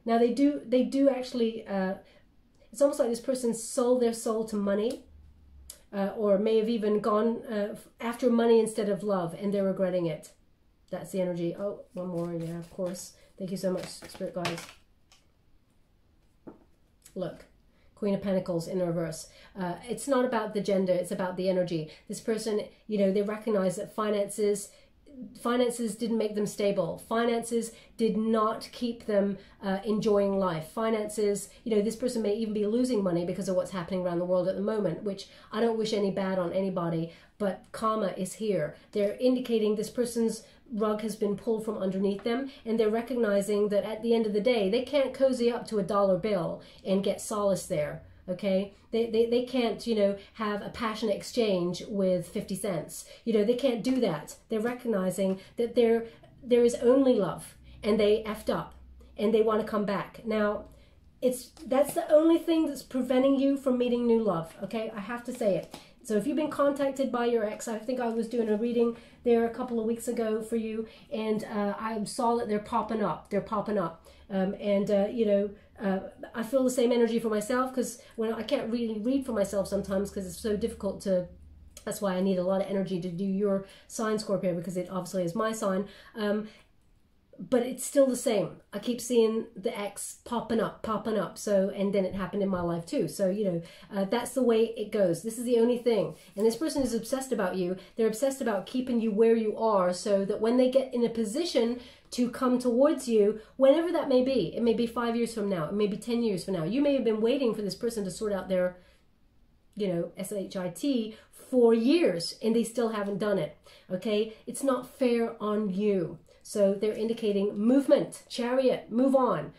Now they do actually, it's almost like this person sold their soul to money, or may have even gone after money instead of love, and they're regretting it. That's the energy. Oh, one more, yeah, of course. Thank you so much, Spirit Guides. Look, Queen of Pentacles in reverse. It's not about the gender, it's about the energy. This person, you know, they recognize that finances didn't make them stable. Finances did not keep them enjoying life. Finances, you know, this person may even be losing money because of what's happening around the world at the moment, which I don't wish any bad on anybody, but karma is here. They're indicating this person's rug has been pulled from underneath them, and they're recognizing that at the end of the day, they can't cozy up to a dollar bill and get solace there. Okay, they can't, you know, have a passionate exchange with 50 cents. You know, they can't do that. They're recognizing that there is only love, and they effed up, and they want to come back. Now, that's the only thing that's preventing you from meeting new love. Okay, I have to say it. So if you've been contacted by your ex, I think I was doing a reading there a couple of weeks ago for you, and I saw that they're popping up. They're popping up, you know. I feel the same energy for myself, because when I can't really read for myself sometimes because it's so difficult to, that's why I need a lot of energy to do your sign, Scorpio, because it obviously is my sign. But it's still the same. I keep seeing the X popping up. So, and then it happened in my life too. So, you know, that's the way it goes. This is the only thing. And this person is obsessed about you. They're obsessed about keeping you where you are, so that when they get in a position to come towards you, whenever that may be, it may be 5 years from now, it may be 10 years from now. You may have been waiting for this person to sort out their, you know, SHIT for years, and they still haven't done it. Okay, it's not fair on you. So they're indicating movement, Chariot, move on,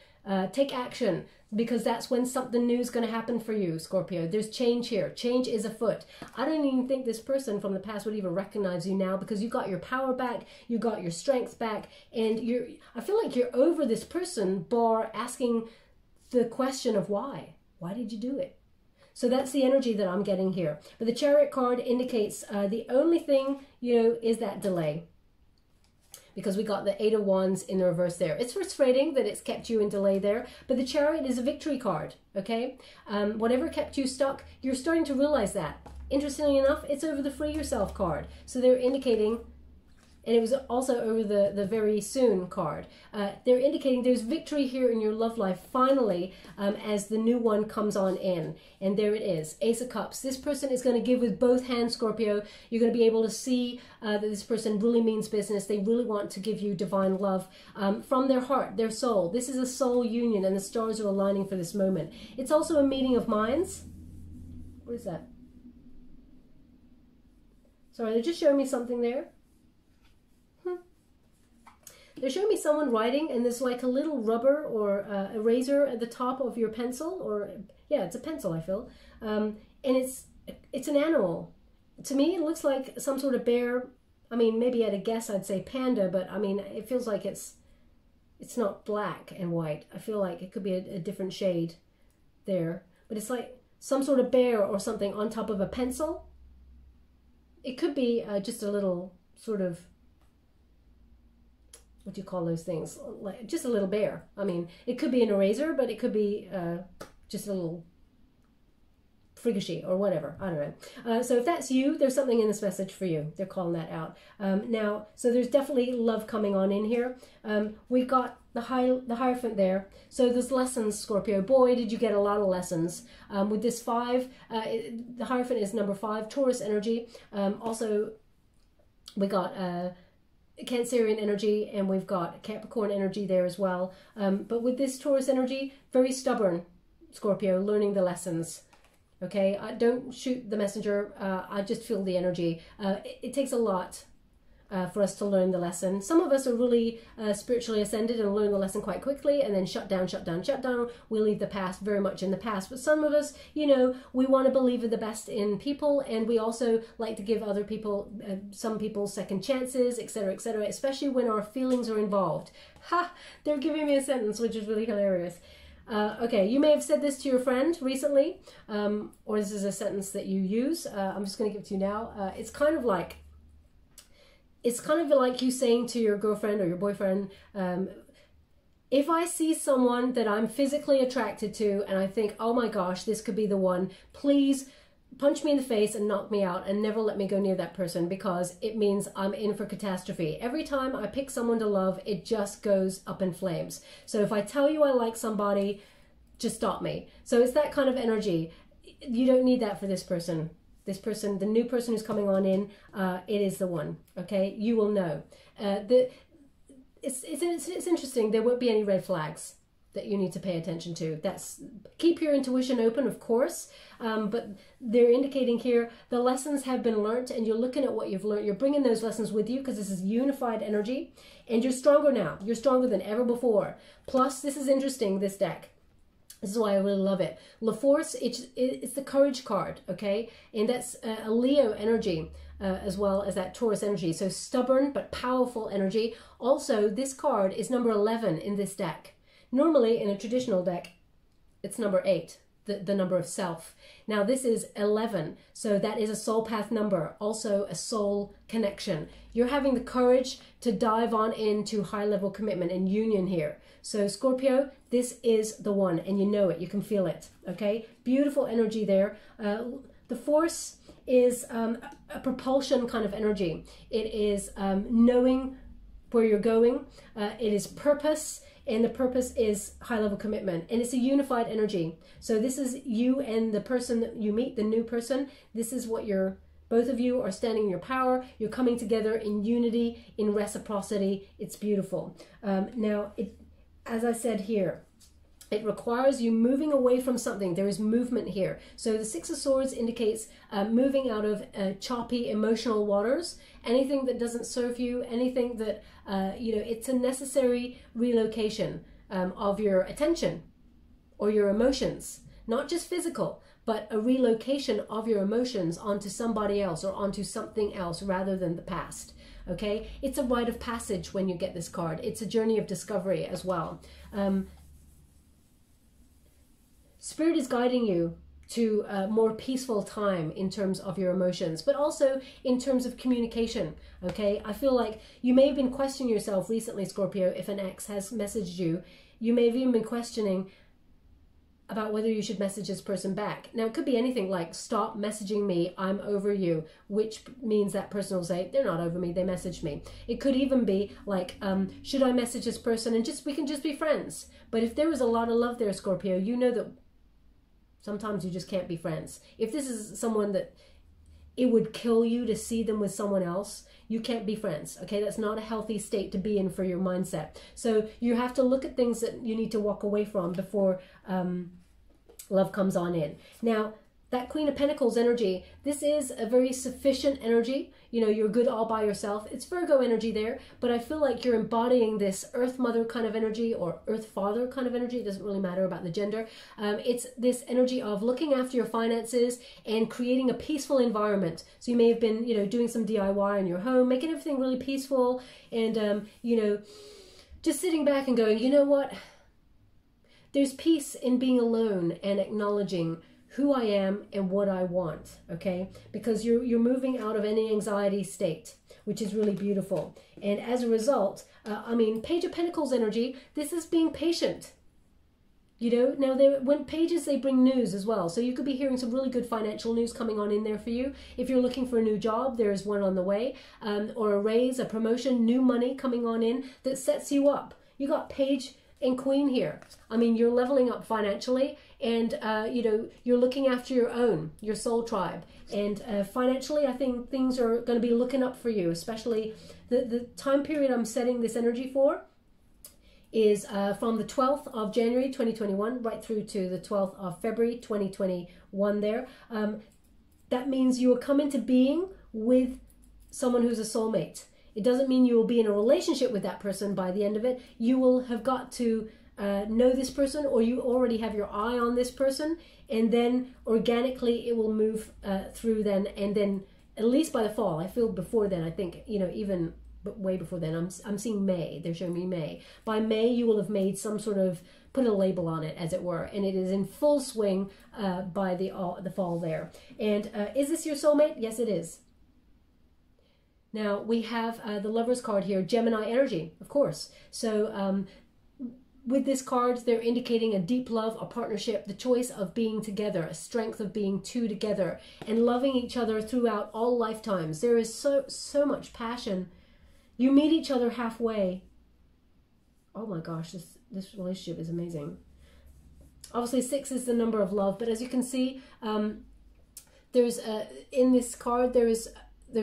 take action, because that's when something new is going to happen for you, Scorpio. There's change here. Change is afoot. I don't even think this person from the past would even recognize you now, because you got your power back, you got your strength back, and I feel like you're over this person, bar asking the question of why. Why did you do it? So that's the energy that I'm getting here. But the Chariot card indicates the only thing, you know, is that delay. Because we got the Eight of Wands in the reverse there. It's frustrating that it's kept you in delay there, but the Chariot is a victory card, okay? Whatever kept you stuck, you're starting to realize that. Interestingly enough, it's over the Free Yourself card. So they're indicating, and it was also over the Very Soon card. They're indicating there's victory here in your love life, finally, as the new one comes on in. And there it is, Ace of Cups. This person is going to give with both hands, Scorpio. You're going to be able to see that this person really means business. They really want to give you divine love from their heart, their soul. This is a soul union, and the stars are aligning for this moment. It's also a meeting of minds. What is that? Sorry, they're just showing me something there. They're showing me someone writing, and there's like a little rubber or eraser at the top of your pencil, or yeah, it's a pencil, I feel. And it's an animal. To me, it looks like some sort of bear. I mean, maybe at a guess I'd say panda, but I mean, it feels like it's not black and white. I feel like it could be a different shade there, but it's like some sort of bear or something on top of a pencil. It could be just a little sort of, what do you call those things? Like just a little bear. I mean, it could be an eraser, but it could be just a little frigoshy or whatever. I don't know. So if that's you, there's something in this message for you. They're calling that out. Now, so there's definitely love coming on in here. We got the Hierophant there. So there's lessons, Scorpio. Boy, did you get a lot of lessons. With this 5, the Hierophant is number 5, Taurus energy. Also, we got Cancerian energy, and we've got Capricorn energy there as well. But with this Taurus energy, very stubborn, Scorpio, learning the lessons. Okay, don't shoot the messenger. I just feel the energy. It takes a lot for us to learn the lesson. Some of us are really spiritually ascended and learn the lesson quite quickly and then shut down, shut down, shut down. We leave the past very much in the past. But some of us, you know, we want to believe the best in people, and we also like to give other people, some people, second chances, etc., etc., especially when our feelings are involved. Ha! They're giving me a sentence, which is really hilarious. Okay, you may have said this to your friend recently, or this is a sentence that you use. I'm just going to give it to you now. It's kind of like you saying to your girlfriend or your boyfriend, if I see someone that I'm physically attracted to and I think, oh my gosh, this could be the one, please punch me in the face and knock me out and never let me go near that person, because it means I'm in for catastrophe. Every time I pick someone to love, it just goes up in flames. So if I tell you I like somebody, just stop me. So it's that kind of energy. You don't need that for this person. This person, the new person who's coming on in, it is the one, okay? You will know. It's interesting. There won't be any red flags that you need to pay attention to. Keep your intuition open, of course, but they're indicating here the lessons have been learnt, and you're looking at what you've learned. You're bringing those lessons with you because this is unified energy, and you're stronger now. You're stronger than ever before. Plus, this is interesting, this deck. This is why I really love it. La Force, it's the courage card, okay? And that's a Leo energy as well as that Taurus energy. So stubborn but powerful energy. Also, this card is number 11 in this deck. Normally, in a traditional deck, it's number 8, the number of self. Now, this is 11, so that is a soul path number, also a soul connection. You're having the courage to dive on into high-level commitment and union here. So, Scorpio, this is the one, and you know it. You can feel it, okay? Beautiful energy there. The Force is a propulsion kind of energy. It is knowing where you're going. It is purpose. And the purpose is high-level commitment. And it's a unified energy. So this is you and the person that you meet, the new person. This is what both of you are standing in your power. You're coming together in unity, in reciprocity. It's beautiful. Now, as I said here, it requires you moving away from something. There is movement here. So the Six of Swords indicates moving out of choppy emotional waters. Anything that doesn't serve you, anything that, it's a necessary relocation of your attention or your emotions. Not just physical, but a relocation of your emotions onto somebody else or onto something else rather than the past. Okay? It's a rite of passage when you get this card. It's a journey of discovery as well. Spirit is guiding you to a more peaceful time in terms of your emotions, but also in terms of communication, okay? I feel like you may have been questioning yourself recently, Scorpio, if an ex has messaged you. You may have even been questioning about whether you should message this person back. Now, it could be anything like, stop messaging me, I'm over you, which means that person will say, they're not over me, they messaged me. It could even be like, should I message this person and we can just be friends? But if there was a lot of love there, Scorpio, you know that sometimes you just can't be friends. If this is someone that it would kill you to see them with someone else, you can't be friends, okay? That's not a healthy state to be in for your mindset. So you have to look at things that you need to walk away from before love comes on in. Now, that Queen of Pentacles energy, this is a very sufficient energy. You know, you're good all by yourself. It's Virgo energy there, but I feel like you're embodying this Earth Mother kind of energy or Earth Father kind of energy. It doesn't really matter about the gender. It's this energy of looking after your finances and creating a peaceful environment. So you may have been, doing some DIY in your home, making everything really peaceful and, just sitting back and going, you know what? There's peace in being alone and acknowledging who I am and what I want, okay? Because you're moving out of any anxiety state, which is really beautiful. And as a result, Page of Pentacles energy, this is being patient. Now when pages, they bring news as well. So you could be hearing some really good financial news coming on in there for you. If you're looking for a new job, there's one on the way, or a raise, a promotion, new money coming on in that sets you up. You got Page and Queen here. You're leveling up financially and, you're looking after your soul tribe. And financially, I think things are going to be looking up for you, especially the time period I'm setting this energy for is from the 12th of January 2021 right through to the 12th of February 2021 there. That means you will come into being with someone who's a soulmate. It doesn't mean you will be in a relationship with that person by the end of it. You will have got to know this person, or you already have your eye on this person, and then organically it will move through then, and then at least by the fall. I feel before then, I think, you know, even but way before then, I'm seeing May. They're showing me May. By May, you will have made some sort of, put a label on it, as it were, and it is in full swing by the fall there. And is this your soulmate? Yes, it is. Now, we have the Lover's card here, Gemini energy, of course. So with this card, they're indicating a deep love, a partnership, the choice of being together, a strength of being two together, and loving each other throughout all lifetimes. There is so much passion. You meet each other halfway. Oh my gosh, this relationship is amazing. Obviously, 6 is the number of love, but as you can see, there's in this card there's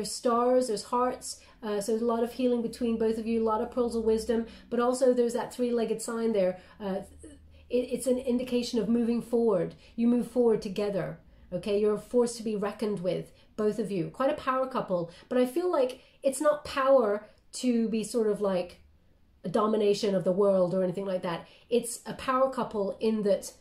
stars, there's hearts. So there's a lot of healing between both of you, a lot of pearls of wisdom, but also there's that 3-legged sign there. It's an indication of moving forward. You move forward together. Okay, you're a force to be reckoned with, both of you. Quite a power couple, but I feel like it's not power to be sort of like a domination of the world or anything like that. It's a power couple in that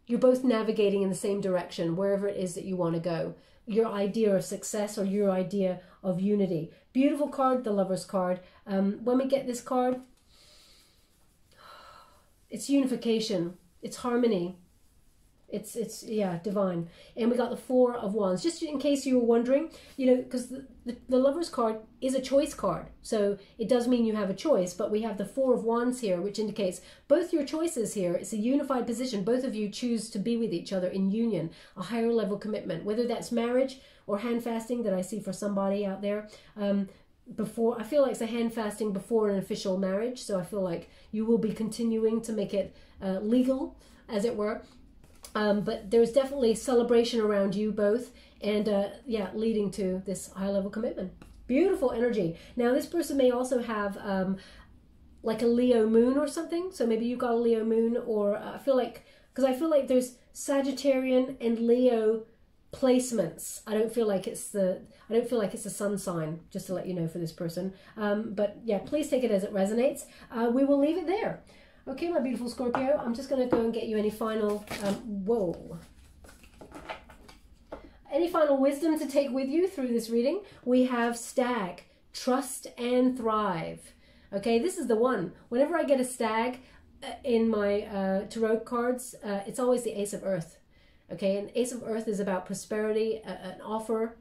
you're both navigating in the same direction, wherever it is that you want to go. Your idea of success or your idea of unity. Beautiful card, the Lover's card. When we get this card, it's unification, it's harmony. It's yeah, divine. And we got the 4 of Wands. Just in case you were wondering, you know, because the Lover's card is a choice card. So it does mean you have a choice, but we have the 4 of Wands here, which indicates both your choices here. It's a unified position. Both of you choose to be with each other in union, a higher level commitment, whether that's marriage or hand fasting that I see for somebody out there. Before, I feel like it's a hand fasting before an official marriage. So I feel like you will be continuing to make it legal, as it were. But there's definitely celebration around you both, and yeah, leading to this high level commitment. Beautiful energy. Now this person may also have like a Leo moon or something. So maybe you've got a Leo moon, or I feel like, because I feel like there's Sagittarian and Leo placements. I don't feel like it's the sun sign, just to let you know, for this person. But yeah, please take it as it resonates. We will leave it there. Okay, my beautiful Scorpio, I'm just going to go and get you any final, any final wisdom to take with you through this reading. We have Stag, trust and thrive. Okay, this is the one. Whenever I get a Stag in my tarot cards, it's always the Ace of Earth. Okay, and Ace of Earth is about prosperity, an offer,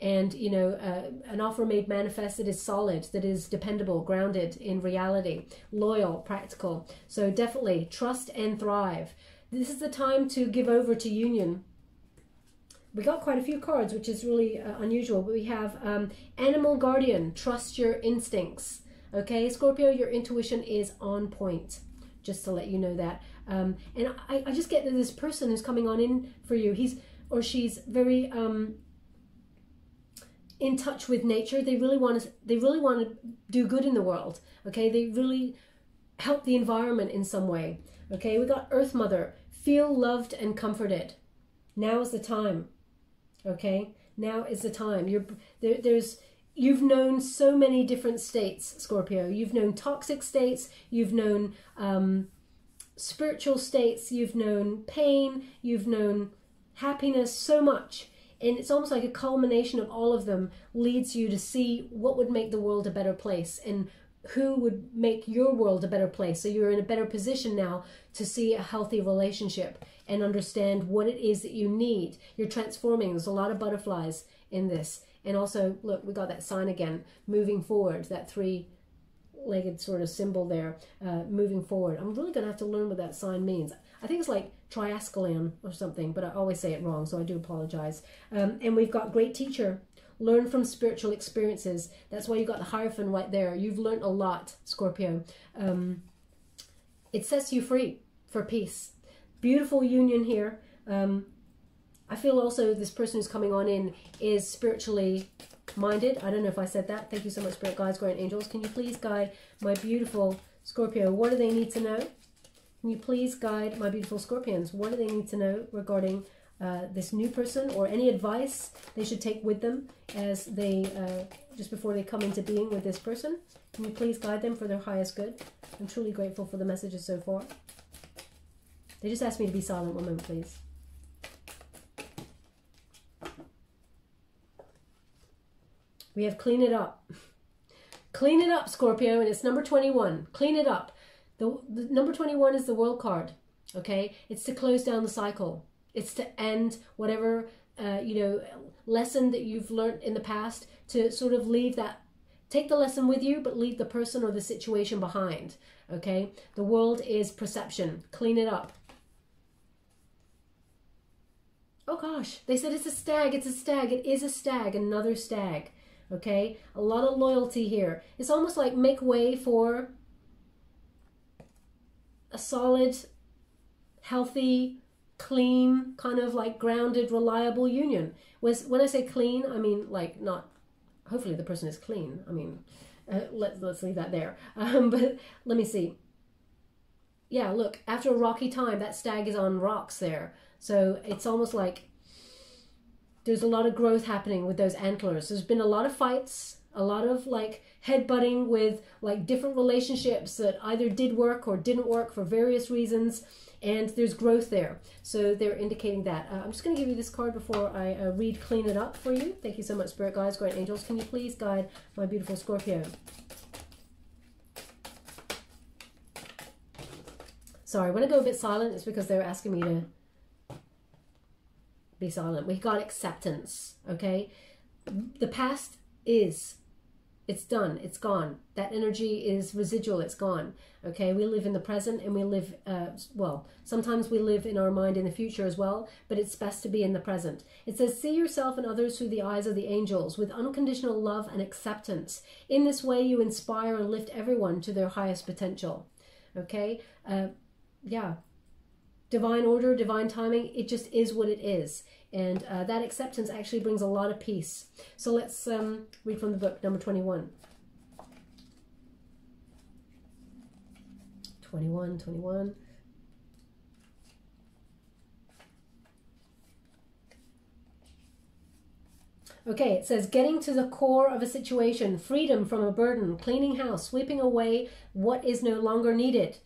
and, you know, an offer made manifest that is solid, that is dependable, grounded in reality, loyal, practical. So definitely trust and thrive. This is the time to give over to union. We got quite a few cards, which is really unusual. But we have Animal Guardian, trust your instincts. Okay, Scorpio, your intuition is on point. Just to let you know that. And I just get that this person who's coming on in for you, he's or she's very in touch with nature. They really want to do good in the world. Okay, they really help the environment in some way. Okay, we got Earth Mother, feel loved and comforted. Now is the time. Okay, now is the time. You've known so many different states, Scorpio. You've known toxic states, you've known spiritual states, you've known pain, you've known happiness, so much. And it's almost like a culmination of all of them leads you to see what would make the world a better place and who would make your world a better place. So you're in a better position now to see a healthy relationship and understand what it is that you need. You're transforming. There's a lot of butterflies in this. And also, look, we got that sign again, moving forward, that 3-legged sort of symbol there, moving forward. I'm really going to have to learn what that sign means. I think it's like triascalon or something, but I always say it wrong, so I do apologize. And we've got great teacher. Learn from spiritual experiences. That's why you got the Hierophant right there. You've learned a lot, Scorpio. It sets you free for peace. Beautiful union here. I feel also this person who's coming on in is spiritually minded. I don't know if I said that. Thank you so much, Spirit Guides, Guardian Angels. Can you please guide my beautiful Scorpio? What do they need to know? Can you please guide my beautiful Scorpions? What do they need to know regarding this new person, or any advice they should take with them as they, just before they come into being with this person. Can you please guide them for their highest good? I'm truly grateful for the messages so far. They just asked me to be silent. One moment, please. We have clean it up. Clean it up, Scorpio, and it's number 21. Clean it up. The number 21 is the World card, okay? It's to close down the cycle. It's to end whatever, lesson that you've learned in the past, to sort of leave that, take the lesson with you, but leave the person or the situation behind, okay? The World is perception. Clean it up. Oh gosh, they said it's a stag. It's a stag. It is a stag, another stag. Okay, a lot of loyalty here. It's almost like make way for a solid, healthy, clean, kind of like grounded, reliable union. When I say clean, I mean like not, hopefully the person is clean. I mean, let's leave that there. But let me see. Yeah, look, after a rocky time, that stag is on rocks there. So it's almost like there's a lot of growth happening with those antlers. There's been a lot of fights, a lot of like headbutting with like different relationships that either did work or didn't work for various reasons, and there's growth there. So they're indicating that. I'm just going to give you this card before I read Clean It Up for you. Thank you so much, Spirit Guides, Guardian Angels. Can you please guide my beautiful Scorpio? Sorry, when I go a bit silent, it's because they're asking me to be silent. We got acceptance, okay? The past is, it's done, it's gone. That energy is residual, it's gone, okay? We live in the present, and we live, well, sometimes we live in our mind in the future as well, but it's best to be in the present. It says, see yourself and others through the eyes of the angels with unconditional love and acceptance. In this way, you inspire and lift everyone to their highest potential, okay? Yeah. Divine order, divine timing, it just is what it is. And that acceptance actually brings a lot of peace. So let's read from the book, number 21. 21. Okay, it says, getting to the core of a situation, freedom from a burden, cleaning house, sweeping away what is no longer needed.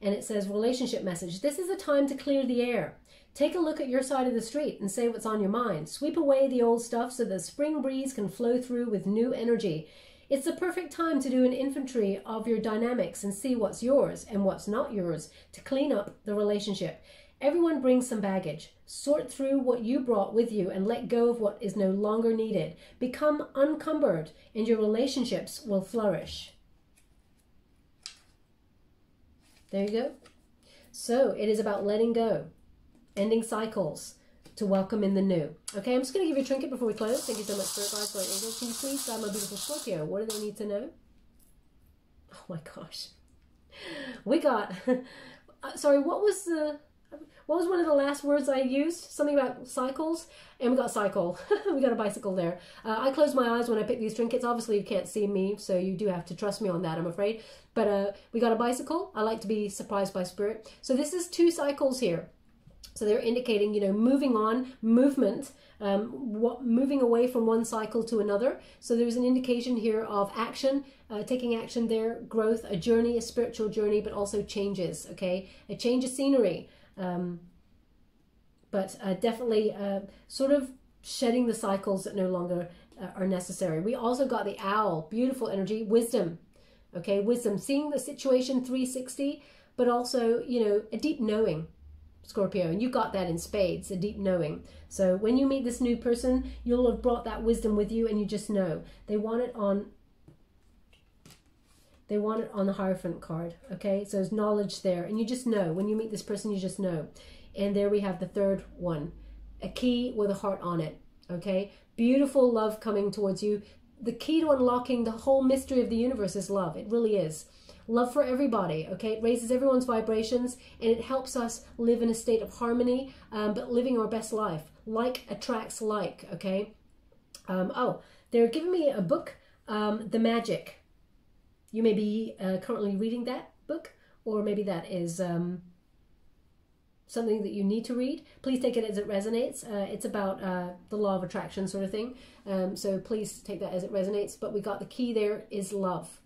And it says, relationship message. This is a time to clear the air. Take a look at your side of the street and say what's on your mind. Sweep away the old stuff so the spring breeze can flow through with new energy. It's the perfect time to do an inventory of your dynamics and see what's yours and what's not yours, to clean up the relationship. Everyone brings some baggage. Sort through what you brought with you and let go of what is no longer needed. Become unencumbered and your relationships will flourish. There you go. So it is about letting go, ending cycles to welcome in the new. Okay, I'm just going to give you a trinket before we close. Thank you so much, Spirit Guides, Guardian Angels. Can you please guide my beautiful Scorpio? What do they need to know? Oh my gosh. We got, sorry, what was one of the last words I used? Something about cycles, and we got cycle. We got a bicycle there. I close my eyes when I pick these trinkets. Obviously, you can't see me, so you do have to trust me on that, I'm afraid. But we got a bicycle. I like to be surprised by spirit. So this is 2 cycles here. So they're indicating, you know, moving on, movement, moving away from one cycle to another. So there's an indication here of action, taking action there, growth, a journey, a spiritual journey, but also changes, okay? A change of scenery. But definitely sort of shedding the cycles that no longer are necessary. We also got the owl, beautiful energy, wisdom, okay, wisdom, seeing the situation 360, but also, you know, a deep knowing, Scorpio, and you got that in spades, a deep knowing. So when you meet this new person, you'll have brought that wisdom with you, and you just know. They want it on the Hierophant card, okay? So there's knowledge there, and you just know. When you meet this person, you just know. And there we have the 3rd one, a key with a heart on it, okay? Beautiful love coming towards you. The key to unlocking the whole mystery of the universe is love. It really is. Love for everybody, okay? It raises everyone's vibrations, and it helps us live in a state of harmony, but living our best life. Like attracts like, okay? Oh, they're giving me a book, The Magic. You may be currently reading that book, or maybe that is something that you need to read, please take it as it resonates. It's about the law of attraction sort of thing. So please take that as it resonates. But we got the key there is love.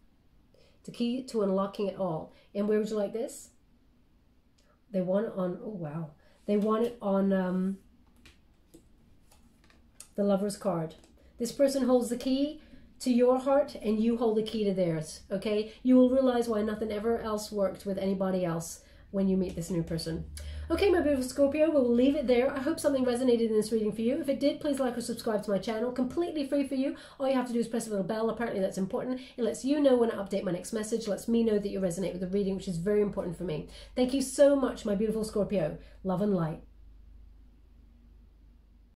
The key to unlocking it all. And where would you like this? They want it on, oh wow. They want it on the Lover's card. This person holds the key to your heart and you hold the key to theirs, okay? You will realize why nothing ever else worked with anybody else when you meet this new person. Okay, my beautiful Scorpio, we'll leave it there. I hope something resonated in this reading for you. If it did, please like or subscribe to my channel. Completely free for you. All you have to do is press the little bell. Apparently that's important. It lets you know when I update my next message. It lets me know that you resonate with the reading, which is very important for me. Thank you so much, my beautiful Scorpio. Love and light.